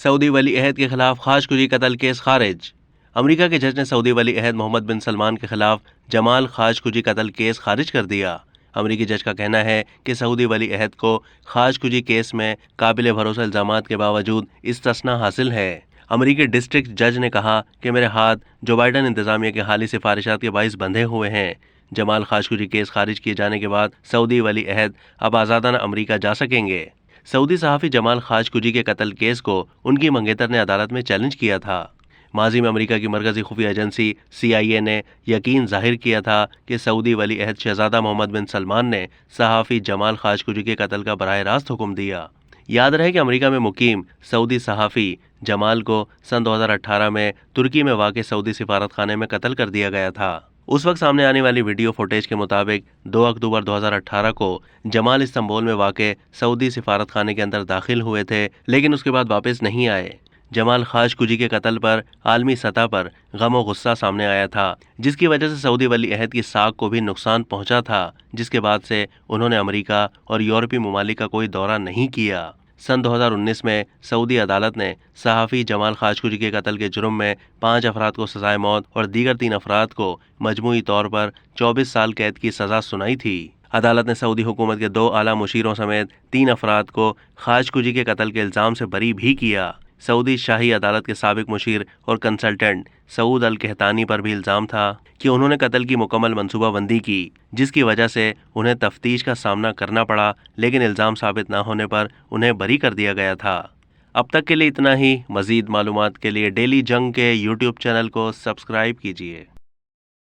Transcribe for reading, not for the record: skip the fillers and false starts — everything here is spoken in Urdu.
سعودی ولی عہد کے خلاف خاشقجی قتل کیس خارج۔ امریکہ کے جج نے سعودی ولی عہد محمد بن سلمان کے خلاف جمال خاشقجی قتل کیس خارج کر دیا۔ امریکی جج کا کہنا ہے کہ سعودی ولی عہد کو خاشقجی کیس میں قابل بھروسہ الزامات کے باوجود استثناء حاصل ہے۔ امریکی ڈسٹرکٹ جج نے کہا کہ میرے ہاتھ جو بائیڈن انتظامیہ کی حالی سفارشات کے باعث بندھے ہوئے ہیں۔ جمال خاشقجی کیس خارج کیے جانے کے بعد سعودی ولی عہد اب آزادانہ امریکہ جا سکیں گے۔ سعودی صحافی جمال خاشقجی کے قتل کیس کو ان کی منگیتر نے عدالت میں چیلنج کیا تھا۔ ماضی میں امریکہ کی مرکزی خفیہ ایجنسی CIA نے یقین ظاہر کیا تھا کہ سعودی ولی عہد شہزادہ محمد بن سلمان نے صحافی جمال خاشقجی کے قتل کا براہ راست حکم دیا۔ یاد رہے کہ امریکہ میں مقیم سعودی صحافی جمال کو سن 2018 میں ترکی میں واقع سعودی سفارت خانے میں قتل کر دیا گیا تھا۔ اس وقت سامنے آنے والی ویڈیو فوٹیج کے مطابق 2 اکتوبر 2018 کو جمال استنبول میں واقع سعودی سفارت خانے کے اندر داخل ہوئے تھے، لیکن اس کے بعد واپس نہیں آئے۔ جمال خاشقجی کے قتل پر عالمی سطح پر غم و غصہ سامنے آیا تھا، جس کی وجہ سے سعودی ولی عہد کی ساکھ کو بھی نقصان پہنچا تھا، جس کے بعد سے انہوں نے امریکہ اور یورپی ممالک کا کوئی دورہ نہیں کیا۔ سن 2019 میں سعودی عدالت نے صحافی جمال خاشقجی کے قتل کے جرم میں 5 افراد کو سزائے موت اور دیگر 3 افراد کو مجموعی طور پر 24 سال قید کی سزا سنائی تھی۔ عدالت نے سعودی حکومت کے 2 اعلیٰ مشیروں سمیت 3 افراد کو خاشقجی کے قتل کے الزام سے بری بھی کیا۔ سعودی شاہی عدالت کے سابق مشیر اور کنسلٹنٹ سعود القحطانی پر بھی الزام تھا کہ انہوں نے قتل کی مکمل منصوبہ بندی کی، جس کی وجہ سے انہیں تفتیش کا سامنا کرنا پڑا، لیکن الزام ثابت نہ ہونے پر انہیں بری کر دیا گیا تھا۔ اب تک کے لیے اتنا ہی۔ مزید معلومات کے لیے ڈیلی جنگ کے YouTube چینل کو سبسکرائب کیجیے۔